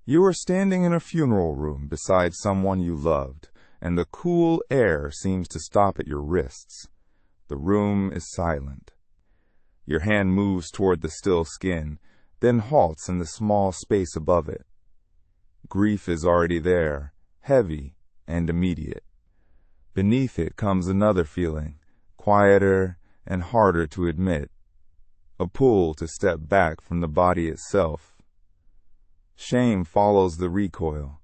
You are standing in a funeral room beside someone you loved, and the cool air seems to stop at your wrists. The room is silent. Your hand moves toward the still skin, then halts in the small space above it. Grief is already there, heavy and immediate. Beneath it comes another feeling, quieter and harder to admit, a pull to step back from the body itself. Shame follows the recoil.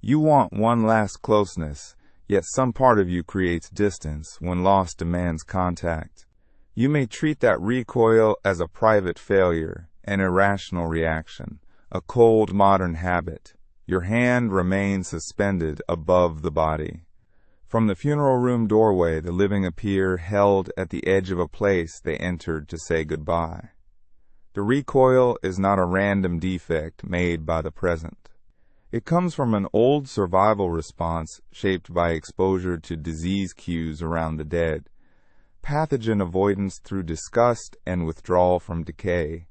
You want one last closeness, yet some part of you creates distance when loss demands contact. You may treat that recoil as a private failure, an irrational reaction, a cold modern habit. Your hand remains suspended above the body. From the funeral room doorway, the living appear held at the edge of a place they entered to say goodbye. The recoil is not a random defect made by the present. It comes from an old survival response shaped by exposure to disease cues around the dead, pathogen avoidance through disgust and withdrawal from decay.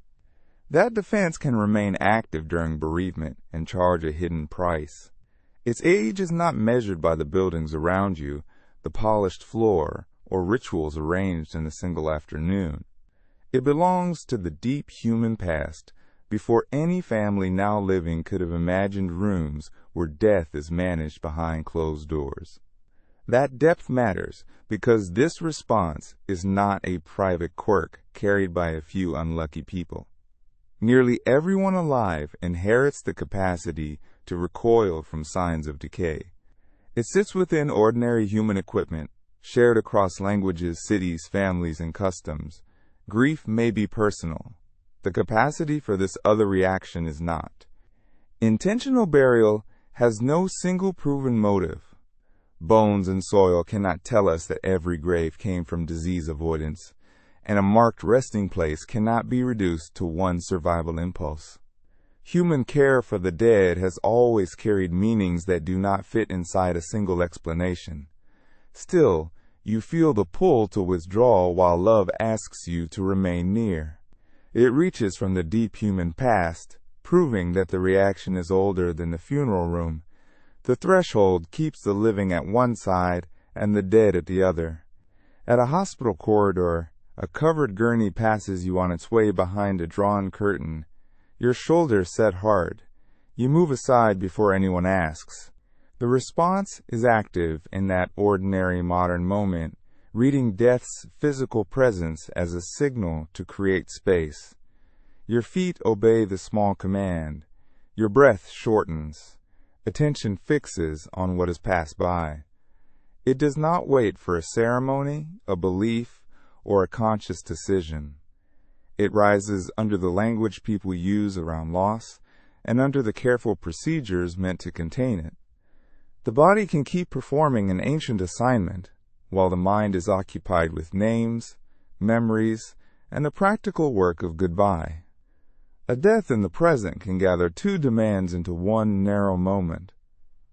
That defense can remain active during bereavement and charge a hidden price. Its age is not measured by the buildings around you, the polished floor, or rituals arranged in a single afternoon. It belongs to the deep human past, before any family now living could have imagined rooms where death is managed behind closed doors. That depth matters because this response is not a private quirk carried by a few unlucky people. Nearly everyone alive inherits the capacity to recoil from signs of decay. It sits within ordinary human equipment, shared across languages, cities, families, and customs. Grief may be personal. The capacity for this other reaction is not. Intentional burial has no single proven motive. Bones and soil cannot tell us that every grave came from disease avoidance, and a marked resting place cannot be reduced to one survival impulse. Human care for the dead has always carried meanings that do not fit inside a single explanation. Still, you feel the pull to withdraw while love asks you to remain near. It reaches from the deep human past, proving that the reaction is older than the funeral room. The threshold keeps the living at one side and the dead at the other. At a hospital corridor, a covered gurney passes you on its way behind a drawn curtain. Your shoulders set hard. You move aside before anyone asks. The response is active in that ordinary modern moment, reading death's physical presence as a signal to create space. Your feet obey the small command. Your breath shortens. Attention fixes on what has passed by. It does not wait for a ceremony, a belief, or a conscious decision. It rises under the language people use around loss and under the careful procedures meant to contain it. The body can keep performing an ancient assignment while the mind is occupied with names, memories, and the practical work of goodbye. A death in the present can gather two demands into one narrow moment.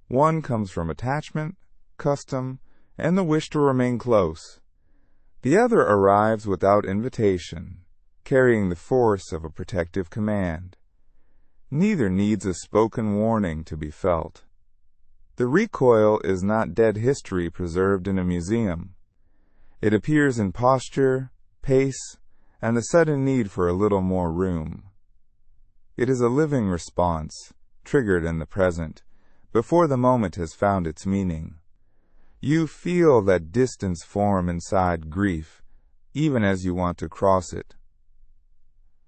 One comes from attachment, custom, and the wish to remain close. The other arrives without invitation, carrying the force of a protective command. Neither needs a spoken warning to be felt. The recoil is not dead history preserved in a museum. It appears in posture, pace, and the sudden need for a little more room. It is a living response, triggered in the present, before the moment has found its meaning. You feel that distance form inside grief, even as you want to cross it.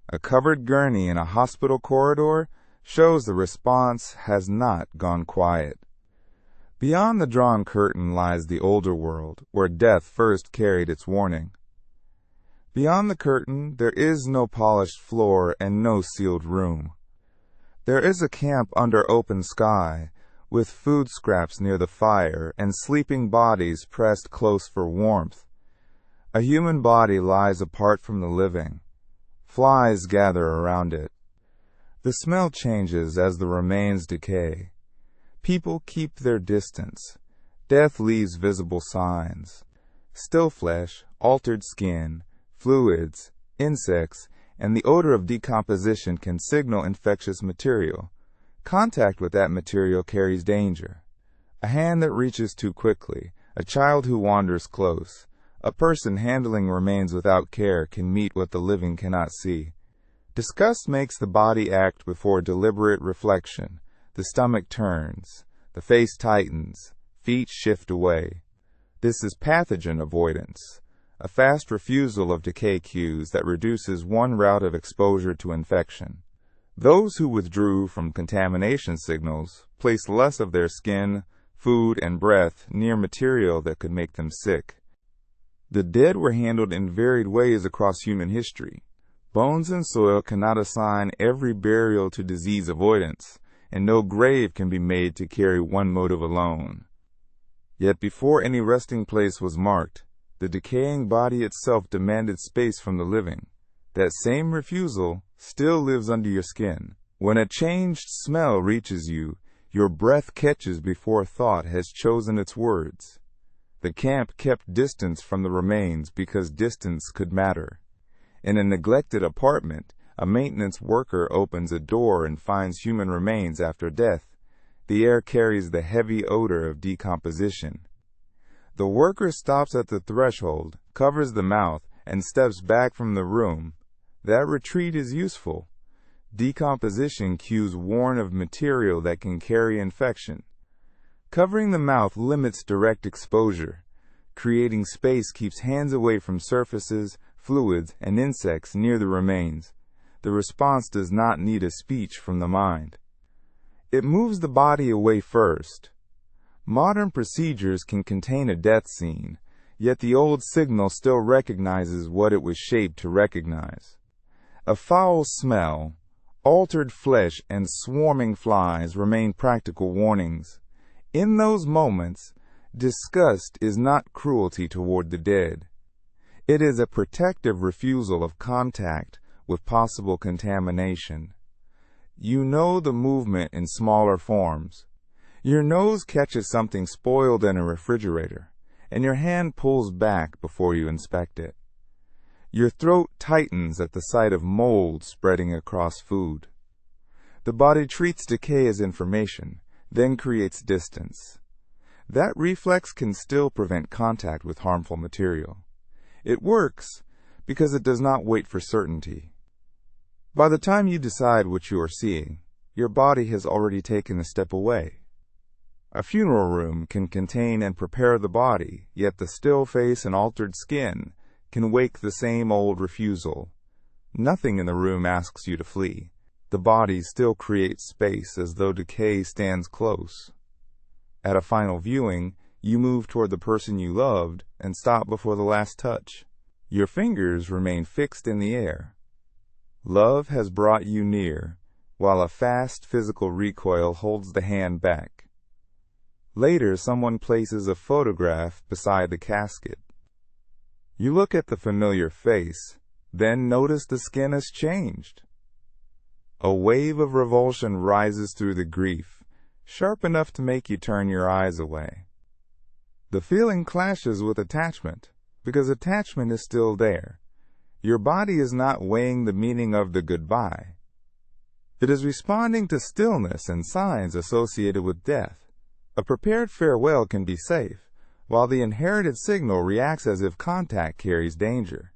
A covered gurney in a hospital corridor shows the response has not gone quiet. Beyond the drawn curtain lies the older world, where death first carried its warning. Beyond the curtain, there is no polished floor and no sealed room. There is a camp under open sky, with food scraps near the fire and sleeping bodies pressed close for warmth. A human body lies apart from the living. Flies gather around it. The smell changes as the remains decay. People keep their distance. Death leaves visible signs. Still flesh, altered skin, fluids, insects, and the odor of decomposition can signal infectious material. Contact with that material carries danger. A hand that reaches too quickly, a child who wanders close, a person handling remains without care can meet what the living cannot see. Disgust makes the body act before deliberate reflection. The stomach turns, the face tightens, feet shift away. This is pathogen avoidance, a fast refusal of decay cues that reduces one route of exposure to infection. Those who withdrew from contamination signals place less of their skin, food, and breath near material that could make them sick. The dead were handled in varied ways across human history. Bones and soil cannot assign every burial to disease avoidance, and no grave can be made to carry one motive alone. Yet before any resting place was marked, the decaying body itself demanded space from the living. That same refusal still lives under your skin. When a changed smell reaches you, your breath catches before thought has chosen its words. The camp kept distance from the remains because distance could matter. In a neglected apartment, a maintenance worker opens a door and finds human remains after death. The air carries the heavy odor of decomposition. The worker stops at the threshold, covers the mouth, and steps back from the room. That retreat is useful. Decomposition cues warn of material that can carry infection. Covering the mouth limits direct exposure. Creating space keeps hands away from surfaces, fluids, and insects near the remains. The response does not need a speech from the mind. It moves the body away first. Modern procedures can contain a death scene, yet the old signal still recognizes what it was shaped to recognize. A foul smell, altered flesh, and swarming flies remain practical warnings. In those moments, disgust is not cruelty toward the dead. It is a protective refusal of contact with possible contamination. You know the movement in smaller forms. Your nose catches something spoiled in a refrigerator, and your hand pulls back before you inspect it. Your throat tightens at the sight of mold spreading across food. The body treats decay as information, then creates distance. That reflex can still prevent contact with harmful material. It works because it does not wait for certainty. By the time you decide what you are seeing, your body has already taken a step away. A funeral room can contain and prepare the body, yet the still face and altered skin can wake the same old refusal. Nothing in the room asks you to flee. The body still creates space as though decay stands close. At a final viewing, you move toward the person you loved and stop before the last touch. Your fingers remain fixed in the air. Love has brought you near, while a fast physical recoil holds the hand back. Later, someone places a photograph beside the casket. You look at the familiar face, then notice the skin has changed. A wave of revulsion rises through the grief, sharp enough to make you turn your eyes away. The feeling clashes with attachment, because attachment is still there. Your body is not weighing the meaning of the goodbye. It is responding to stillness and signs associated with death. A prepared farewell can be safe, while the inherited signal reacts as if contact carries danger.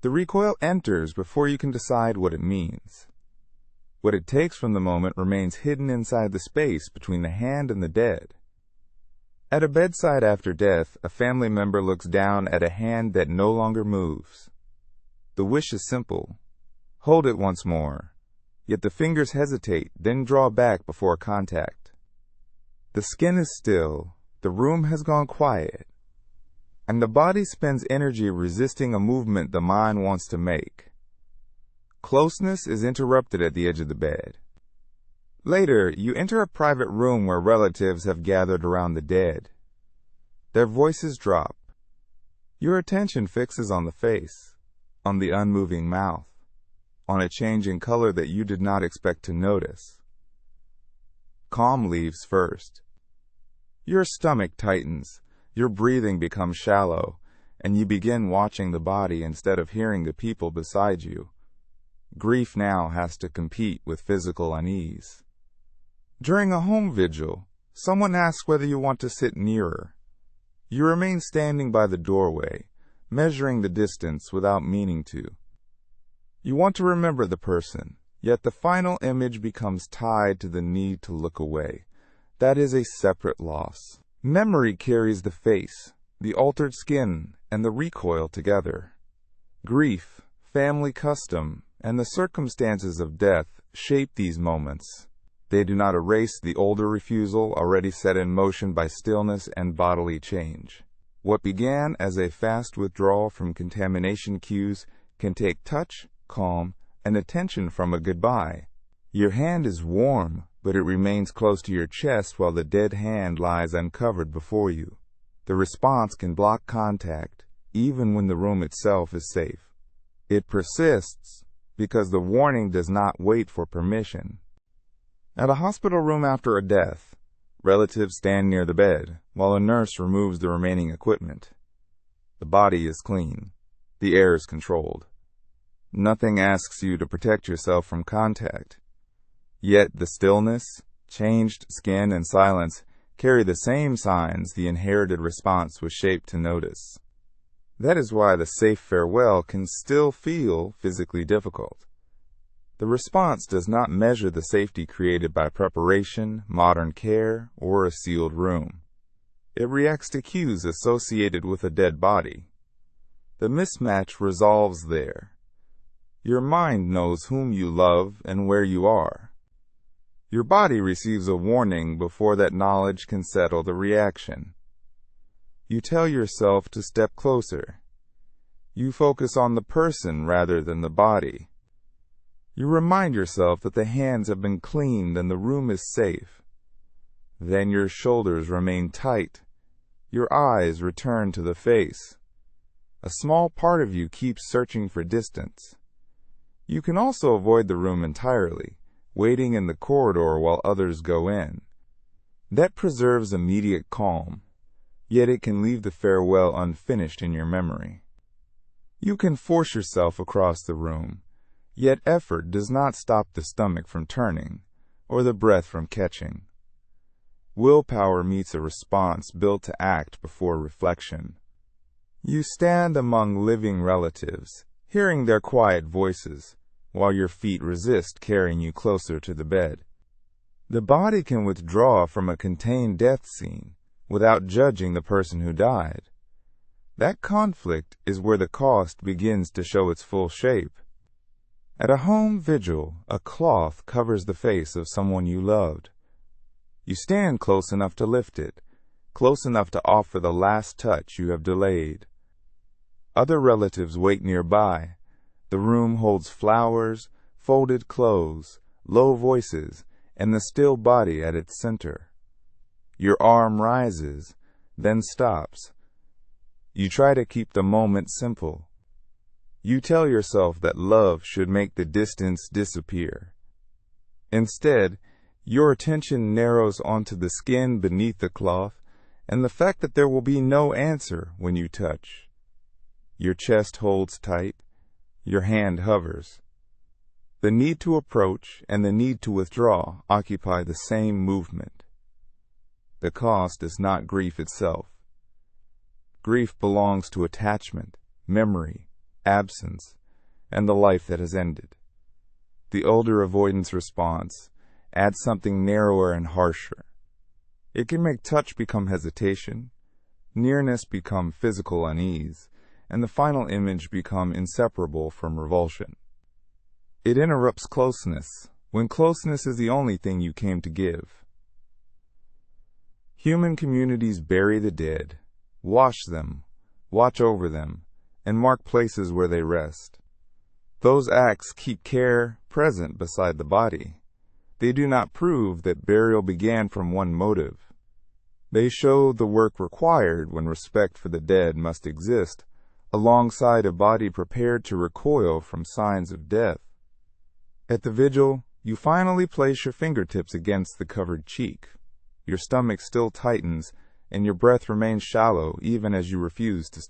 The recoil enters before you can decide what it means. What it takes from the moment remains hidden inside the space between the hand and the dead. At a bedside after death, a family member looks down at a hand that no longer moves. The wish is simple. Hold it once more. Yet the fingers hesitate, then draw back before contact. The skin is still, the room has gone quiet, and the body spends energy resisting a movement the mind wants to make. Closeness is interrupted at the edge of the bed. Later, you enter a private room where relatives have gathered around the dead. Their voices drop. Your attention fixes on the face, on the unmoving mouth, on a change in color that you did not expect to notice. Calm leaves first. Your stomach tightens, your breathing becomes shallow, and you begin watching the body instead of hearing the people beside you. Grief now has to compete with physical unease. During a home vigil, someone asks whether you want to sit nearer. You remain standing by the doorway, measuring the distance without meaning to. You want to remember the person, yet the final image becomes tied to the need to look away. That is a separate loss. Memory carries the face, the altered skin, and the recoil together. Grief, family custom, and the circumstances of death shape these moments. They do not erase the older refusal already set in motion by stillness and bodily change. What began as a fast withdrawal from contamination cues can take touch, calm, and attention from a goodbye. Your hand is warm, but it remains close to your chest while the dead hand lies uncovered before you. The response can block contact, even when the room itself is safe. It persists because the warning does not wait for permission. At a hospital room after a death, relatives stand near the bed while a nurse removes the remaining equipment. The body is clean. The air is controlled. Nothing asks you to protect yourself from contact. Yet the stillness, changed skin, and silence carry the same signs the inherited response was shaped to notice. That is why the safe farewell can still feel physically difficult. The response does not measure the safety created by preparation, modern care, or a sealed room. It reacts to cues associated with a dead body. The mismatch resolves there. Your mind knows whom you love and where you are. Your body receives a warning before that knowledge can settle the reaction. You tell yourself to step closer. You focus on the person rather than the body. You remind yourself that the hands have been cleaned and the room is safe. Then your shoulders remain tight. Your eyes return to the face. A small part of you keeps searching for distance. You can also avoid the room entirely, waiting in the corridor while others go in. That preserves immediate calm, yet it can leave the farewell unfinished in your memory. You can force yourself across the room, yet effort does not stop the stomach from turning, or the breath from catching. Willpower meets a response built to act before reflection. You stand among living relatives, hearing their quiet voices, while your feet resist carrying you closer to the bed. The body can withdraw from a contained death scene without judging the person who died. That conflict is where the cost begins to show its full shape. At a home vigil, a cloth covers the face of someone you loved. You stand close enough to lift it, close enough to offer the last touch you have delayed. Other relatives wait nearby. The room holds flowers, folded clothes, low voices, and the still body at its center. Your arm rises, then stops. You try to keep the moment simple. You tell yourself that love should make the distance disappear. Instead, your attention narrows onto the skin beneath the cloth and the fact that there will be no answer when you touch. Your chest holds tight. Your hand hovers. The need to approach and the need to withdraw occupy the same movement. The cost is not grief itself. Grief belongs to attachment, memory, absence, and the life that has ended. The older avoidance response adds something narrower and harsher. It can make touch become hesitation, nearness become physical unease, and the final image become inseparable from revulsion. It interrupts closeness, when closeness is the only thing you came to give. Human communities bury the dead, wash them, watch over them, and mark places where they rest. Those acts keep care present beside the body. They do not prove that burial began from one motive. They show the work required when respect for the dead must exist, alongside a body prepared to recoil from signs of death. At the vigil, you finally place your fingertips against the covered cheek. Your stomach still tightens, and your breath remains shallow even as you refuse to